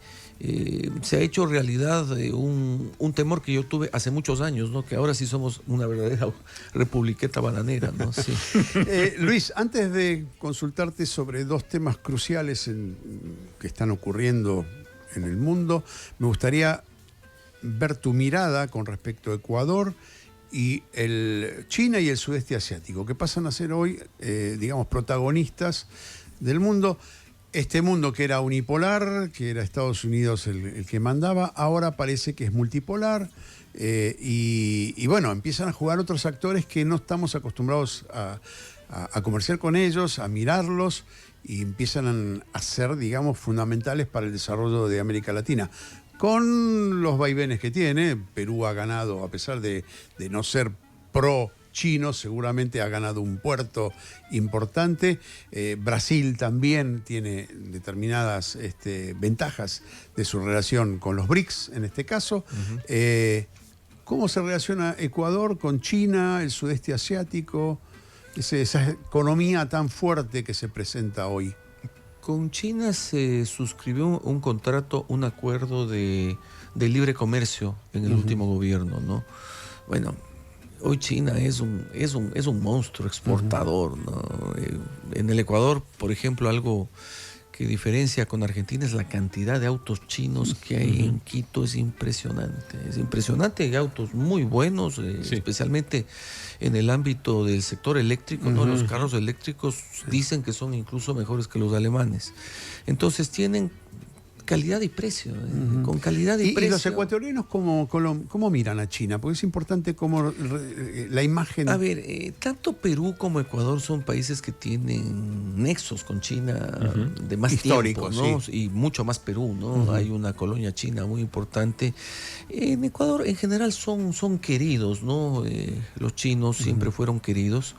se ha hecho realidad un temor que yo tuve hace muchos años, ¿no? Que ahora sí somos una verdadera republiqueta bananera, ¿no? Sí. Luis, antes de consultarte sobre 2 temas cruciales que están ocurriendo en el mundo, me gustaría ver tu mirada con respecto a Ecuador y China y el sudeste asiático, que pasan a ser hoy, digamos, protagonistas del mundo. Este mundo que era unipolar, que era Estados Unidos el que mandaba, ahora parece que es multipolar. Y bueno, empiezan a jugar otros actores que no estamos acostumbrados a comerciar con ellos, a mirarlos, y empiezan a ser, digamos, fundamentales para el desarrollo de América Latina. Con los vaivenes que tiene, Perú ha ganado, a pesar de no ser pro-chino, seguramente ha ganado un puerto importante. Brasil también tiene determinadas ventajas de su relación con los BRICS, en este caso. ¿Cómo se relaciona Ecuador con China, el sudeste asiático, esa economía tan fuerte que se presenta hoy? Con China se suscribió un contrato, un acuerdo de libre comercio en el último gobierno, ¿no? Bueno, hoy China es un monstruo exportador, ¿no? En el Ecuador, por ejemplo, algo que diferencia con Argentina es la cantidad de autos chinos que hay en Quito. Es impresionante. Es impresionante. Hay autos muy buenos, especialmente en el ámbito del sector eléctrico, ¿no? Los carros eléctricos dicen que son incluso mejores que los alemanes. Entonces tienen calidad y precio, con calidad y precio. ¿Y los ecuatorianos cómo miran a China? Porque es importante cómo la imagen... A ver, tanto Perú como Ecuador son países que tienen nexos con China de más histórico, tiempo, ¿no? Sí. Y mucho más Perú, ¿no? Hay una colonia china muy importante. En Ecuador, en general, son queridos, ¿no? Los chinos siempre fueron queridos.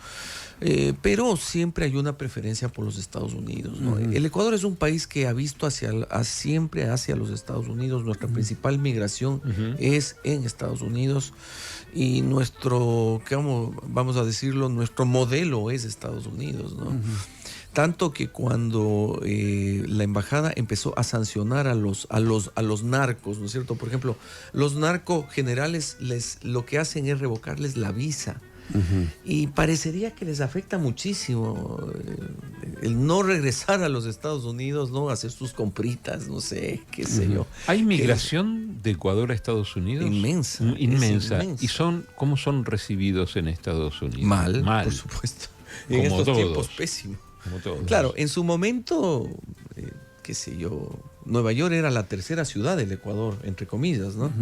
Pero siempre hay una preferencia por los Estados Unidos, ¿no? El Ecuador es un país que ha visto siempre hacia los Estados Unidos. Nuestra principal migración es en Estados Unidos, y vamos a decirlo, nuestro modelo es Estados Unidos, ¿no? Tanto que cuando la embajada empezó a sancionar a los narcos, ¿no es cierto? Por ejemplo, los narcogenerales lo que hacen es revocarles la visa. Y parecería que les afecta muchísimo el no regresar a los Estados Unidos, ¿no? Hacer sus compritas, no sé, qué sé yo. ¿Hay migración de Ecuador a Estados Unidos? Inmensa. Inmensa. ¿Y cómo son recibidos en Estados Unidos? Mal, por supuesto. En estos tiempos, pésimo. Como todos. Claro, en su momento qué sé yo, Nueva York era la tercera ciudad del Ecuador, entre comillas, ¿no?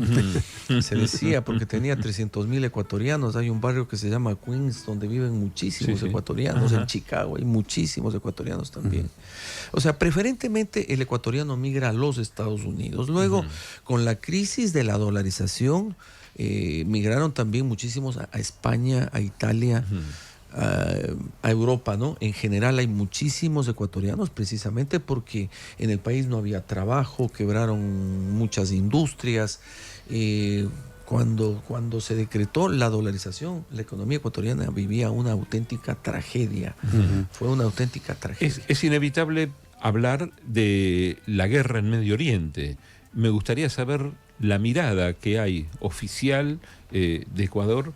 Se decía, porque tenía 300,000 ecuatorianos. Hay un barrio que se llama Queens, donde viven muchísimos ecuatorianos. En Chicago hay muchísimos ecuatorianos también. O sea, preferentemente el ecuatoriano migra a los Estados Unidos. Luego, con la crisis de la dolarización, migraron también muchísimos a España, a Italia, a Europa, ¿no? En general hay muchísimos ecuatorianos precisamente porque en el país no había trabajo, quebraron muchas industrias. Cuando se decretó la dolarización, la economía ecuatoriana vivía una auténtica tragedia. Fue una auténtica tragedia. Es inevitable hablar de la guerra en Medio Oriente. Me gustaría saber la mirada que hay oficial de Ecuador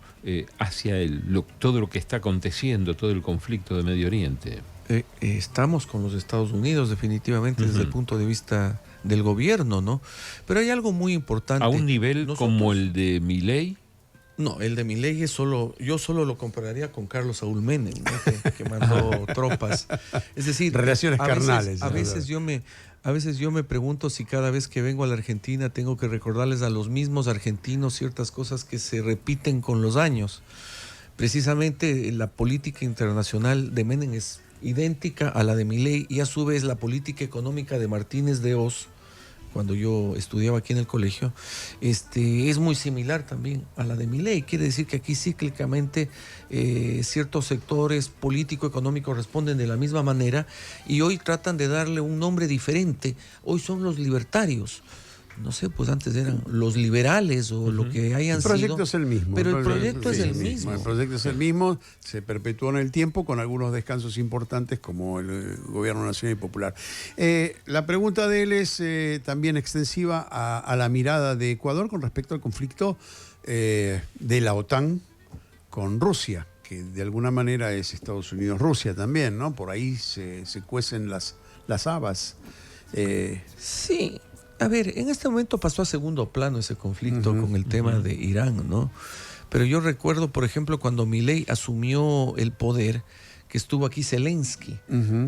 hacia todo lo que está aconteciendo, todo el conflicto de Medio Oriente. Estamos con los Estados Unidos definitivamente desde el punto de vista del gobierno, ¿no? Pero hay algo muy importante. ¿A un nivel como el de Milei? No, el de Milei es yo solo lo compararía con Carlos Saúl Menem, ¿no? que mandó tropas. Es decir, relaciones carnales. A veces yo me pregunto si cada vez que vengo a la Argentina tengo que recordarles a los mismos argentinos ciertas cosas que se repiten con los años. Precisamente la política internacional de Menem es idéntica a la de Milei y a su vez la política económica de Martínez de Hoz, cuando yo estudiaba aquí en el colegio, es muy similar también a la de Milei. Quiere decir que aquí cíclicamente ciertos sectores político-económicos responden de la misma manera y hoy tratan de darle un nombre diferente. Hoy son los libertarios. No sé, pues antes eran los liberales o lo que hayan sido. El proyecto es el mismo. Pero el proyecto es el mismo. El proyecto es el mismo, se perpetuó en el tiempo con algunos descansos importantes como el Gobierno Nacional y Popular. La pregunta de él es también extensiva a la mirada de Ecuador con respecto al conflicto de la OTAN con Rusia, que de alguna manera es Estados Unidos-Rusia también, ¿no? Por ahí se cuecen las habas. Sí. A ver, en este momento pasó a segundo plano ese conflicto con el tema de Irán, ¿no? Pero yo recuerdo, por ejemplo, cuando Milei asumió el poder, que estuvo aquí Zelensky,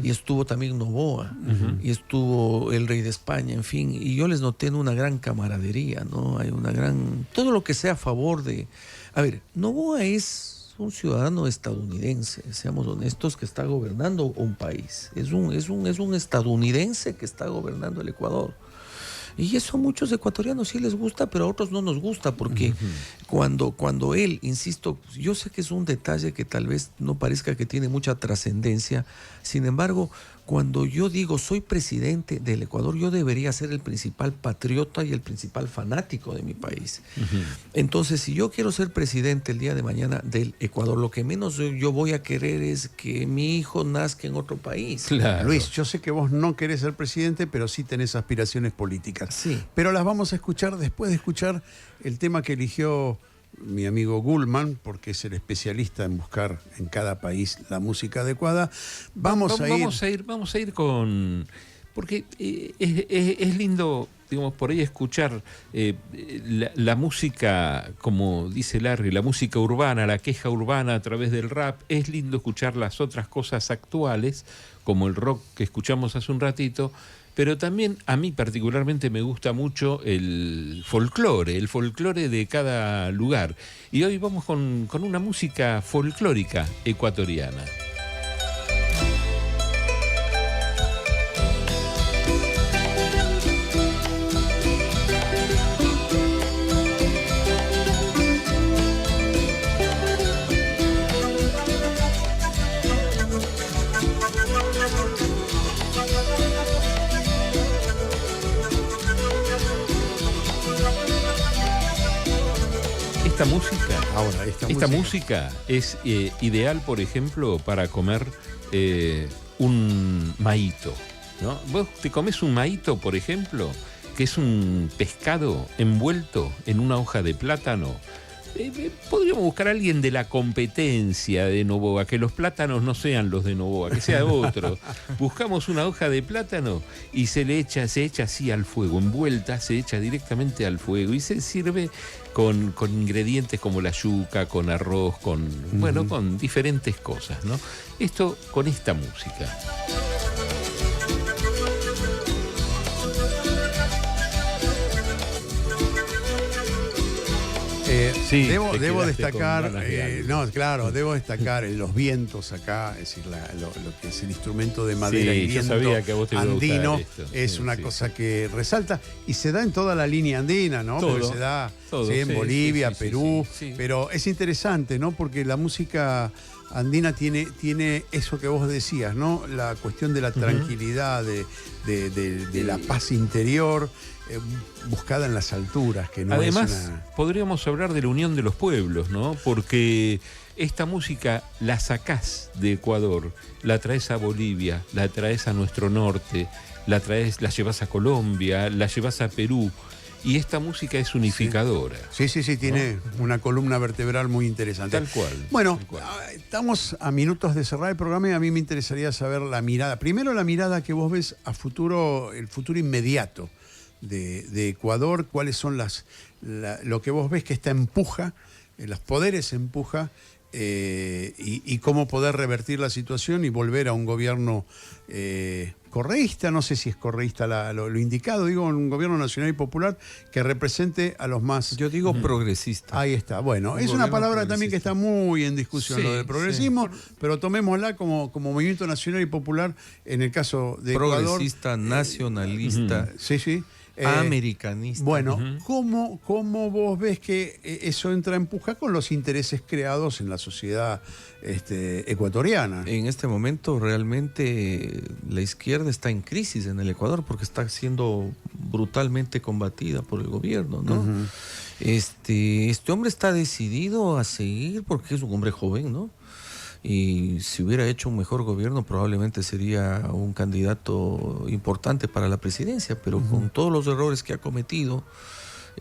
y estuvo también Noboa, y estuvo el rey de España, en fin, y yo les noté en una gran camaradería, ¿no? Hay una gran... Todo lo que sea a favor de... A ver, Noboa es un ciudadano estadounidense, seamos honestos, que está gobernando un país. Es un estadounidense que está gobernando el Ecuador. Y eso a muchos ecuatorianos sí les gusta, pero a otros no nos gusta, porque cuando él, insisto, yo sé que es un detalle que tal vez no parezca que tiene mucha trascendencia, sin embargo, cuando yo digo soy presidente del Ecuador, yo debería ser el principal patriota y el principal fanático de mi país. Entonces, si yo quiero ser presidente el día de mañana del Ecuador, lo que menos yo voy a querer es que mi hijo nazca en otro país. Claro. Luis, yo sé que vos no querés ser presidente, pero sí tenés aspiraciones políticas. Sí. Pero las vamos a escuchar después de escuchar el tema que eligió mi amigo Gulman, porque es el especialista en buscar en cada país la música adecuada. Vamos a ir con... Porque es lindo, digamos, por ahí escuchar la música, como dice Larry, la música urbana, la queja urbana a través del rap. Es lindo escuchar las otras cosas actuales, como el rock que escuchamos hace un ratito, pero también a mí particularmente me gusta mucho el folclore de cada lugar. Y hoy vamos con una música folclórica ecuatoriana. Esta música es ideal, por ejemplo, para comer un maíto, ¿no? Vos te comes un maíto, por ejemplo, que es un pescado envuelto en una hoja de plátano. Podríamos buscar a alguien de la competencia de Noboa, que los plátanos no sean los de Noboa, que sea otro. Buscamos una hoja de plátano y se echa así al fuego, envuelta, se echa directamente al fuego y se sirve con ingredientes como la yuca, con arroz, con diferentes cosas, ¿no? Esto con esta música. Sí, Debo te quedaste destacar, con ganas de algo. debo destacar los vientos acá, es decir, lo que es el instrumento de madera Sí, y yo viento sabía que a vos te iba a gustar andino, esto. es Sí, una sí. cosa que resalta y se da en toda la línea andina, ¿no? Todo, Porque se da todo, sí, en sí, Bolivia, sí, sí, Perú, sí, sí. pero es interesante, ¿no? Porque la música andina tiene eso que vos decías, ¿no? La cuestión de la tranquilidad, de la paz interior, buscada en las alturas, que no Además, es una... podríamos hablar de la unión de los pueblos, ¿no? Porque esta música la sacás de Ecuador, la traes a Bolivia, la traes a nuestro norte, la llevas a Colombia, la llevas a Perú. Y esta música es unificadora. Sí, tiene una columna vertebral muy interesante. Tal cual. Bueno, tal cual. estamos a minutos de cerrar el programa y a mí me interesaría saber la mirada. Primero la mirada que vos ves a futuro, el futuro inmediato de Ecuador, cuáles son lo que vos ves que empuja, los poderes empuja, y cómo poder revertir la situación y volver a un gobierno correísta, no sé si es correísta lo indicado, digo un gobierno nacional y popular que represente a los más... Yo digo progresista. Ahí está, bueno, Un es una gobierno palabra también que está muy en discusión, Sí, lo del progresismo, pero tomémosla como movimiento nacional y popular en el caso de Ecuador. Progresista, nacionalista, Sí. americanista. Bueno, ¿cómo vos ves que eso entra a empujar con los intereses creados en la sociedad ecuatoriana? En este momento realmente la izquierda está en crisis en el Ecuador porque está siendo brutalmente combatida por el gobierno, ¿no? Este hombre está decidido a seguir porque es un hombre joven, ¿no? Y si hubiera hecho un mejor gobierno probablemente sería un candidato importante para la presidencia, pero con todos los errores que ha cometido,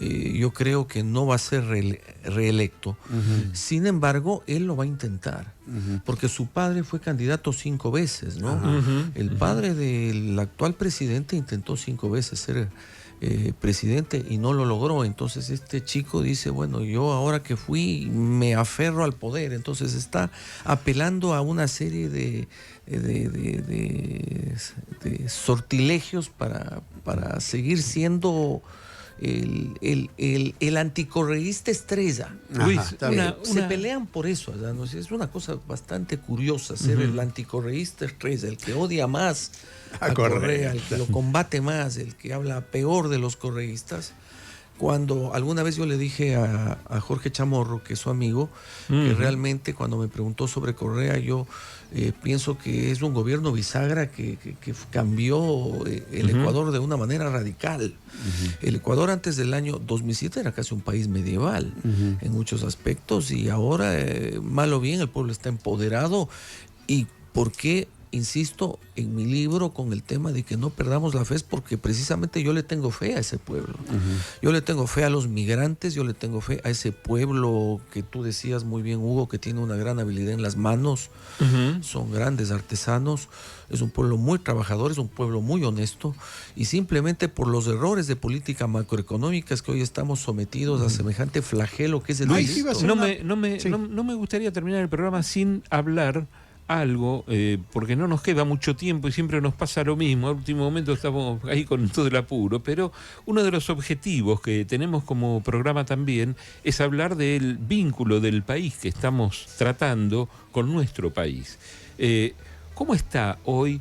yo creo que no va a ser reelecto. Sin embargo, él lo va a intentar, porque su padre fue candidato 5 veces, ¿no? El padre del actual presidente intentó 5 veces ser presidente y no lo logró. Entonces este chico dice, bueno, yo ahora que fui me aferro al poder. Entonces está apelando a una serie de sortilegios para seguir siendo el anticorreísta estrella. Luis, está bien. Se pelean por eso, ¿no? Es una cosa bastante curiosa ser el anticorreísta estrella, el que odia más a Correa, el que lo combate más, el que habla peor de los correístas. Cuando alguna vez yo le dije a Jorge Chamorro, que es su amigo, que realmente cuando me preguntó sobre Correa, yo pienso que es un gobierno bisagra que cambió el Ecuador de una manera radical. El Ecuador antes del año 2007 era casi un país medieval en muchos aspectos, y ahora, mal o bien, el pueblo está empoderado. ¿Y por qué? Insisto en mi libro con el tema de que no perdamos la fe, es porque precisamente yo le tengo fe a ese pueblo. Yo le tengo fe a los migrantes, yo le tengo fe a ese pueblo que tú decías muy bien, Hugo, que tiene una gran habilidad en las manos, son grandes artesanos, es un pueblo muy trabajador, es un pueblo muy honesto, y simplemente por los errores de política macroeconómica es que hoy estamos sometidos a semejante flagelo que es el Luis, delito. no me gustaría terminar el programa sin hablar algo, porque no nos queda mucho tiempo y siempre nos pasa lo mismo. Al último momento estamos ahí con todo el apuro, pero uno de los objetivos que tenemos como programa también es hablar del vínculo del país que estamos tratando con nuestro país. ¿Cómo está hoy?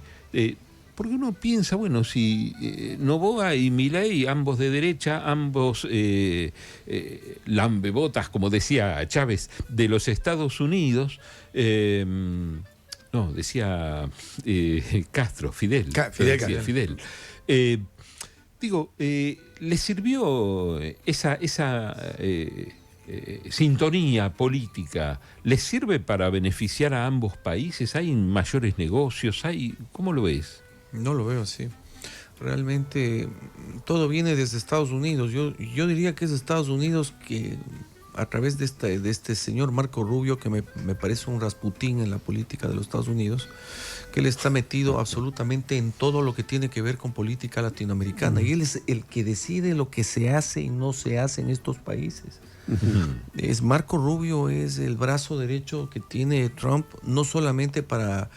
Porque uno piensa, bueno, si Noboa y Milei, ambos de derecha, ambos lambebotas, como decía Chávez, de los Estados Unidos, no, decía Castro, Fidel. Fidel. ¿Le sirvió esa sintonía política? ¿Les sirve para beneficiar a ambos países? ¿Hay mayores negocios? ¿Cómo lo ves? No lo veo así. Realmente todo viene desde Estados Unidos. Yo diría que es Estados Unidos que, a través de este señor Marco Rubio, que me parece un Rasputín en la política de los Estados Unidos, que él está metido absolutamente en todo lo que tiene que ver con política latinoamericana, y él es el que decide lo que se hace y no se hace en estos países. Marco Rubio es el brazo derecho que tiene Trump, no solamente para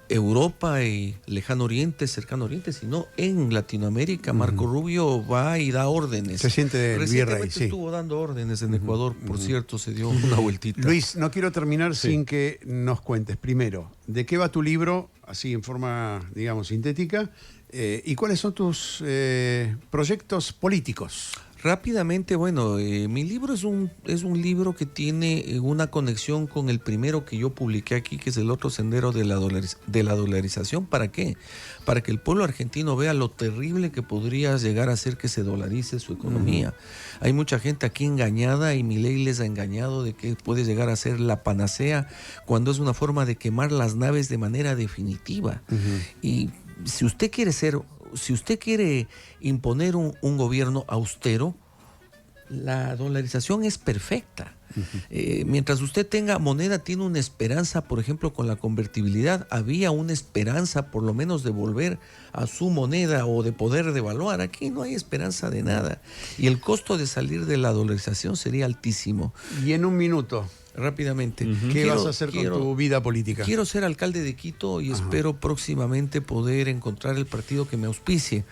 Europa y Lejano Oriente, Cercano Oriente, sino en Latinoamérica. Marco Rubio va y da órdenes. Se siente el virrey, Recientemente sí. estuvo dando órdenes en Ecuador, por cierto, se dio una vueltita. Luis, no quiero terminar Sí. sin que nos cuentes primero de qué va tu libro, así en forma, digamos, sintética, y cuáles son tus proyectos políticos. Rápidamente, bueno, mi libro es un libro que tiene una conexión con el primero que yo publiqué aquí, que es El otro sendero de la dolarización. ¿Para qué? Para que el pueblo argentino vea lo terrible que podría llegar a ser que se dolarice su economía. Hay mucha gente aquí engañada y Milei les ha engañado de que puede llegar a ser la panacea cuando es una forma de quemar las naves de manera definitiva. Y si usted quiere imponer un gobierno austero, la dolarización es perfecta. Mientras usted tenga moneda, tiene una esperanza, por ejemplo, con la convertibilidad. Había una esperanza, por lo menos, de volver a su moneda o de poder devaluar. Aquí no hay esperanza de nada. Y el costo de salir de la dolarización sería altísimo. Y en un minuto, Rápidamente. ¿qué vas a hacer con tu vida política? Quiero ser alcalde de Quito y espero próximamente poder encontrar el partido que me auspicie.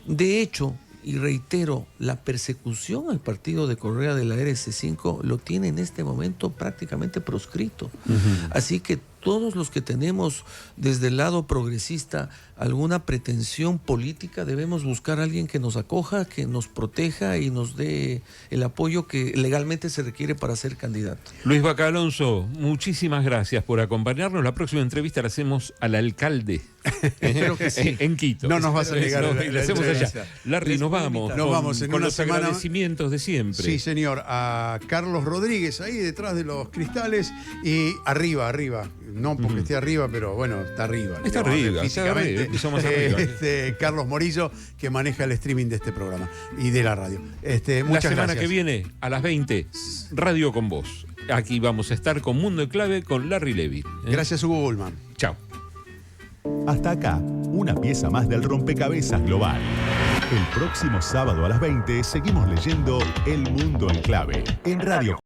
De hecho, y reitero, la persecución al partido de Correa de la RC5 lo tiene en este momento prácticamente proscrito. Así que todos los que tenemos desde el lado progresista alguna pretensión política, debemos buscar a alguien que nos acoja, que nos proteja y nos dé el apoyo que legalmente se requiere para ser candidato. Luis Vaca Alonso, muchísimas gracias por acompañarnos. La próxima entrevista la hacemos al alcalde. Espero que sí. En Quito. No nos vas a negar No, la la hacemos entrevista. allá. Larry, nos vamos. Nos vamos en con una los semana. agradecimientos de siempre. Sí, señor. A Carlos Rodríguez, ahí detrás de los cristales. Y arriba. No porque esté arriba, pero bueno, está arriba. Está digamos, arriba, físicamente. y somos arriba. Carlos Morillo, que maneja el streaming de este programa y de la radio. La Muchas semana gracias. que viene, a las 20, Radio con Vos. Aquí vamos a estar con Mundo en Clave con Larry Levy. Gracias, Hugo Bullman. Chao. Hasta acá, una pieza más del rompecabezas global. El próximo sábado a las 20 seguimos leyendo El Mundo en Clave en Radio